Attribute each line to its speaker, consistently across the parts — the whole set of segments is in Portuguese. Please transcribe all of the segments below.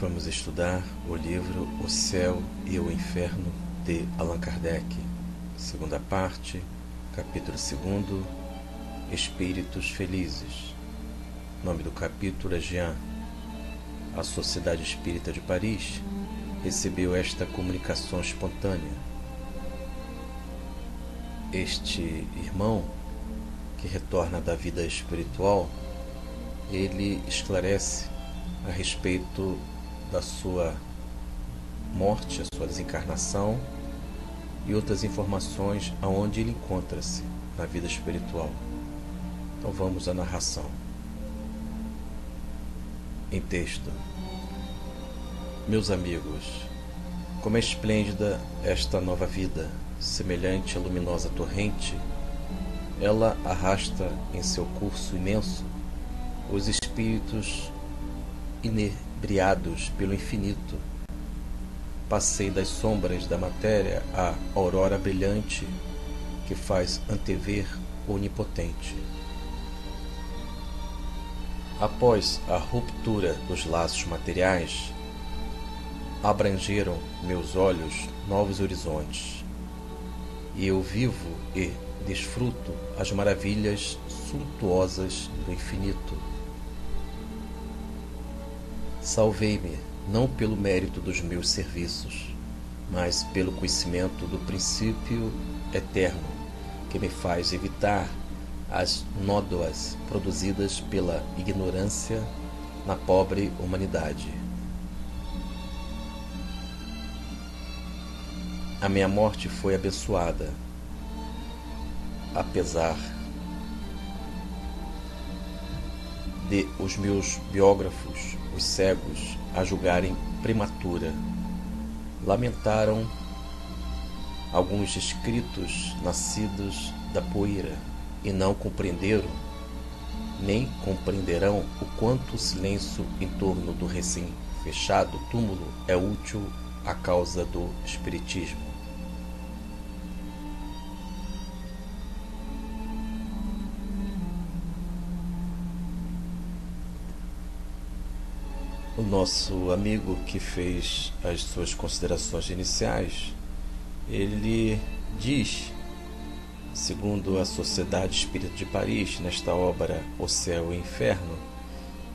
Speaker 1: Vamos estudar o livro O Céu e o Inferno, de Allan Kardec, segunda parte, capítulo 2, Espíritos Felizes. O nome do capítulo é Jean. A Sociedade Espírita de Paris recebeu esta comunicação espontânea. Este irmão, que retorna da vida espiritual, ele esclarece a respeito da sua morte, a sua desencarnação e outras informações aonde ele encontra-se na vida espiritual. Então vamos à narração. Em texto. Meus amigos, como é esplêndida esta nova vida, semelhante à luminosa torrente, ela arrasta em seu curso imenso os espíritos inebriados pelo infinito. Passei das sombras da matéria à aurora brilhante que faz antever o onipotente. Após a ruptura dos laços materiais, abrangeram meus olhos novos horizontes, e eu vivo e desfruto as maravilhas suntuosas do infinito. Salvei-me não pelo mérito dos meus serviços, mas pelo conhecimento do princípio eterno, que me faz evitar as nódoas produzidas pela ignorância na pobre humanidade. A minha morte foi abençoada, apesar de os meus biógrafos, os cegos, a julgarem prematura. Lamentaram alguns escritos nascidos da poeira e não compreenderam, nem compreenderão o quanto o silêncio em torno do recém-fechado túmulo é útil à causa do espiritismo. O nosso amigo que fez as suas considerações iniciais, ele diz, segundo a Sociedade Espírita de Paris, nesta obra O Céu e o Inferno,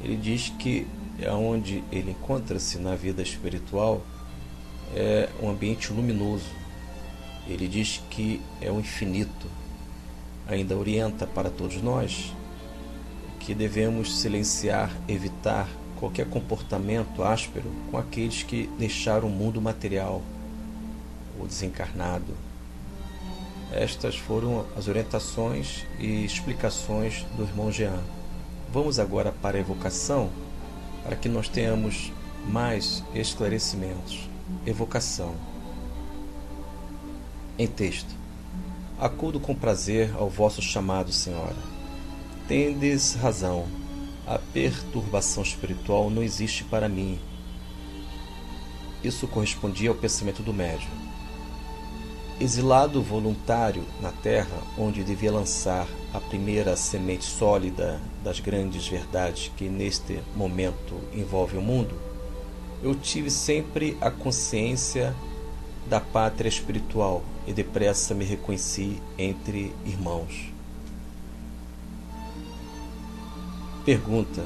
Speaker 1: ele diz que onde ele encontra-se na vida espiritual é um ambiente luminoso. Ele diz que é o infinito. Ainda orienta para todos nós que devemos silenciar, evitar qualquer comportamento áspero com aqueles que deixaram o mundo material, o desencarnado. Estas foram as orientações e explicações do irmão Jean. Vamos agora para a evocação, para que nós tenhamos mais esclarecimentos. Evocação. Em texto. Acudo com prazer ao vosso chamado, Senhora. Tendes razão. A perturbação espiritual não existe para mim. Isso correspondia ao pensamento do médium. Exilado voluntário na terra, onde devia lançar a primeira semente sólida das grandes verdades que neste momento envolvem o mundo, eu tive sempre a consciência da pátria espiritual e depressa me reconheci entre irmãos. Pergunta.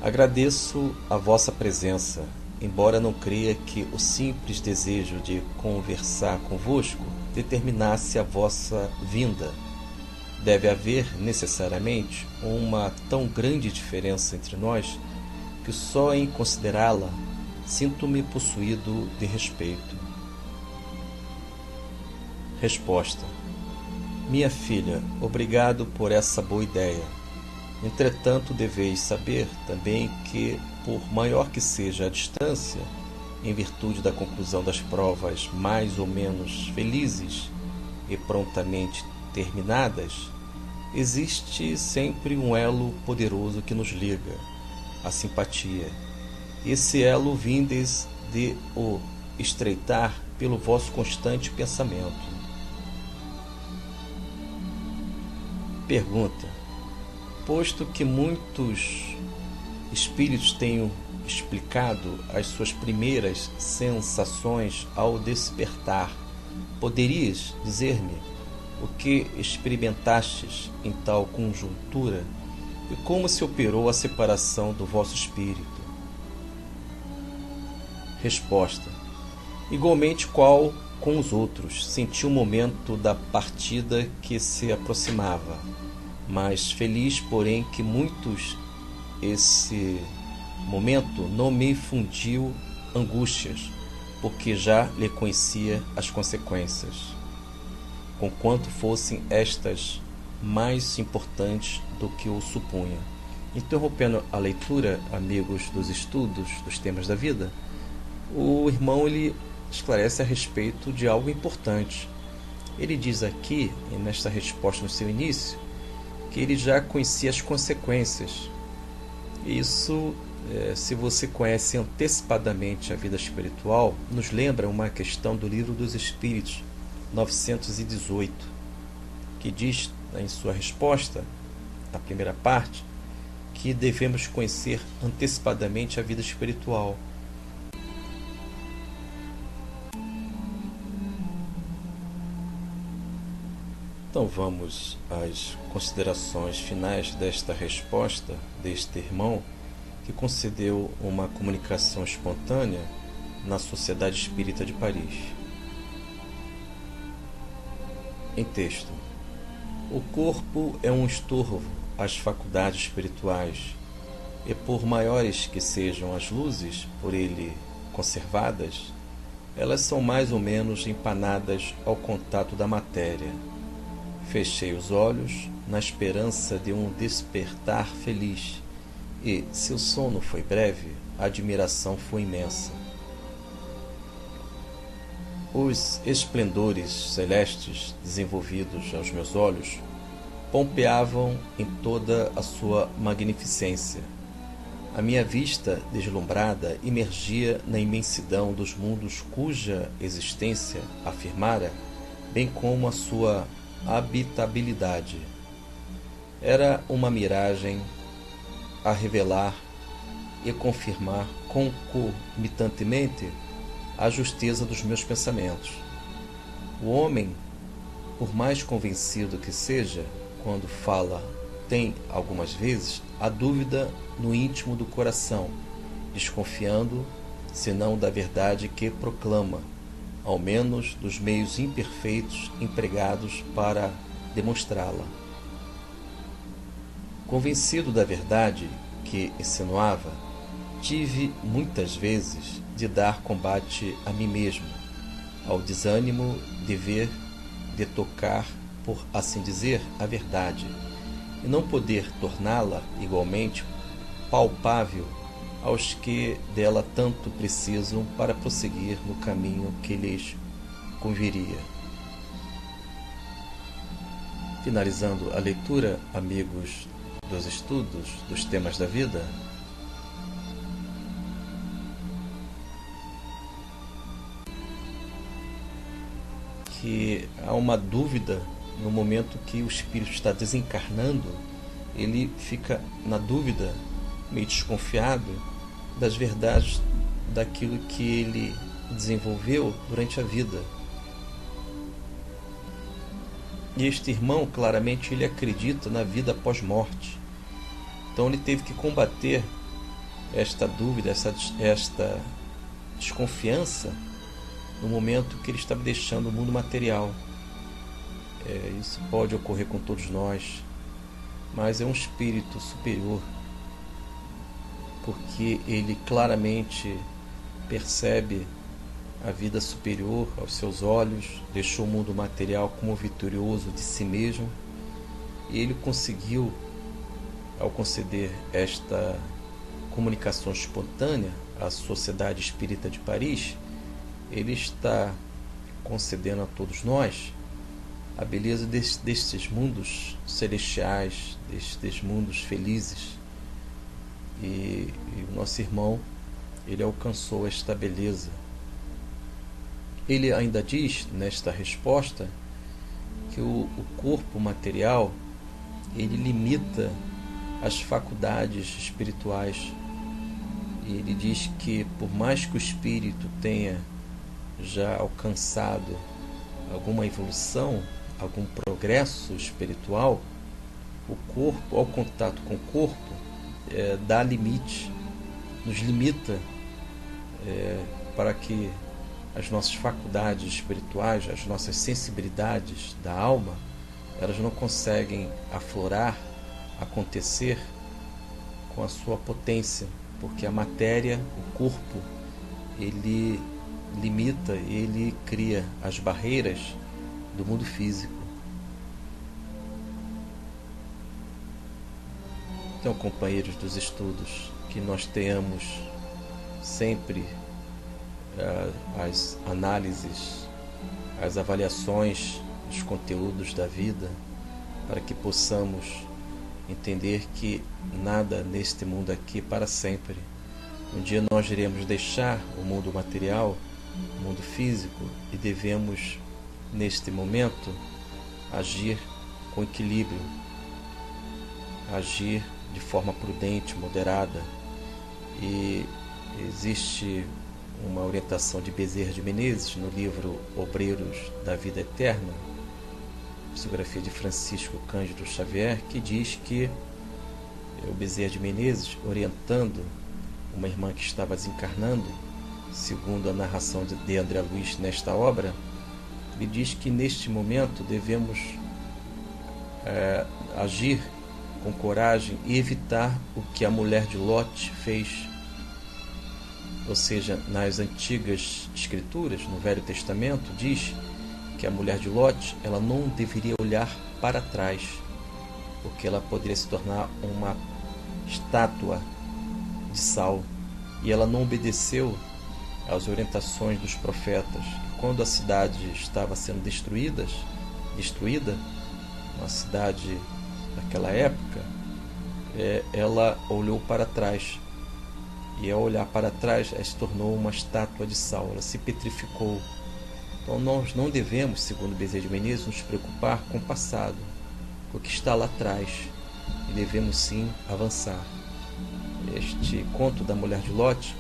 Speaker 1: Agradeço a vossa presença, embora não creia que o simples desejo de conversar convosco determinasse a vossa vinda. Deve haver necessariamente uma tão grande diferença entre nós que só em considerá-la sinto-me possuído de respeito. Resposta. Minha filha, obrigado por essa boa ideia. Entretanto, deveis saber também que, por maior que seja a distância, em virtude da conclusão das provas mais ou menos felizes e prontamente terminadas, existe sempre um elo poderoso que nos liga, a simpatia. Esse elo vindes de o estreitar pelo vosso constante pensamento. Pergunta. Posto que muitos espíritos tenham explicado as suas primeiras sensações ao despertar. Poderias dizer-me o que experimentastes em tal conjuntura e como se operou a separação do vosso espírito? Resposta: igualmente qual com os outros, senti o momento da partida que se aproximava, mas feliz, porém, que muitos esse momento não me infundiu angústias, porque já lhe conhecia as consequências, conquanto fossem estas mais importantes do que eu supunha. Interrompendo a leitura, amigos dos estudos dos temas da vida, o irmão ele esclarece a respeito de algo importante. Ele diz aqui, nesta resposta no seu início, que ele já conhecia as consequências. Isso, se você conhece antecipadamente a vida espiritual, nos lembra uma questão do Livro dos Espíritos, 918, que diz em sua resposta, na primeira parte, que devemos conhecer antecipadamente a vida espiritual. Então vamos às considerações finais desta resposta deste irmão que concedeu uma comunicação espontânea na Sociedade Espírita de Paris. Em texto: o corpo é um estorvo às faculdades espirituais, e por maiores que sejam as luzes por ele conservadas, elas são mais ou menos empanadas ao contato da matéria. Fechei os olhos na esperança de um despertar feliz, e, se o sono foi breve, a admiração foi imensa. Os esplendores celestes desenvolvidos aos meus olhos pompeavam em toda a sua magnificência. A minha vista deslumbrada imergia na imensidão dos mundos cuja existência afirmara, bem como a sua habitabilidade. Era uma miragem a revelar e confirmar concomitantemente a justeza dos meus pensamentos. O homem, por mais convencido que seja, quando fala, tem algumas vezes a dúvida no íntimo do coração, desconfiando, senão da verdade que proclama, ao menos dos meios imperfeitos empregados para demonstrá-la. Convencido da verdade que insinuava, tive muitas vezes de dar combate a mim mesmo, ao desânimo de ver, de tocar, por assim dizer, a verdade, e não poder torná-la igualmente palpável aos que dela tanto precisam para prosseguir no caminho que lhes conviria. Finalizando a leitura, amigos dos estudos dos temas da vida, que há uma dúvida no momento que o espírito está desencarnando, ele fica na dúvida, meio desconfiado das verdades daquilo que ele desenvolveu durante a vida. E este irmão, claramente, ele acredita na vida após morte. Então ele teve que combater esta dúvida, esta desconfiança no momento que ele estava deixando o mundo material. Isso pode ocorrer com todos nós, mas é um espírito superior, porque ele claramente percebe a vida superior aos seus olhos, deixou o mundo material como vitorioso de si mesmo, e ele conseguiu, ao conceder esta comunicação espontânea à Sociedade Espírita de Paris, ele está concedendo a todos nós a beleza destes mundos celestiais, destes mundos felizes. E o nosso irmão, ele alcançou esta beleza. Ele ainda diz, nesta resposta, que o corpo material, ele limita as faculdades espirituais. E ele diz que por mais que o espírito tenha já alcançado alguma evolução, algum progresso espiritual, o corpo, ao contato com o corpo, dá limite, nos limita, para que as nossas faculdades espirituais, as nossas sensibilidades da alma, elas não conseguem aflorar, acontecer com a sua potência, porque a matéria, o corpo, ele limita, ele cria as barreiras do mundo físico. Então, companheiros dos estudos, que nós tenhamos sempre as análises, as avaliações dos conteúdos da vida, para que possamos entender que nada neste mundo aqui é para sempre. Um dia nós iremos deixar o mundo material, o mundo físico, e devemos, neste momento, agir com equilíbrio, agir de forma prudente, moderada. E existe uma orientação de Bezerra de Menezes no livro Obreiros da Vida Eterna, psicografia de Francisco Cândido Xavier, que diz que o Bezerra de Menezes, orientando uma irmã que estava desencarnando, segundo a narração de André Luiz nesta obra, ele diz que neste momento devemos agir com coragem e evitar o que a mulher de Lot fez. Ou seja, nas antigas escrituras, no Velho Testamento, diz que a mulher de Lot, ela não deveria olhar para trás, porque ela poderia se tornar uma estátua de sal, e ela não obedeceu às orientações dos profetas. E quando a cidade estava sendo destruída, uma cidade daquela época, ela olhou para trás, e ao olhar para trás, ela se tornou uma estátua de sal, ela se petrificou. Então nós não devemos, segundo Bezerra de Menezes, nos preocupar com o passado, com o que está lá atrás, e devemos sim avançar. Este conto da mulher de Lot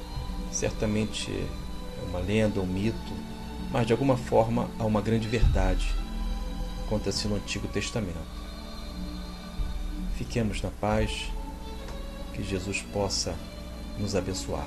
Speaker 1: certamente é uma lenda, um mito, mas de alguma forma há uma grande verdade, conta-se no Antigo Testamento. Fiquemos na paz, que Jesus possa nos abençoar.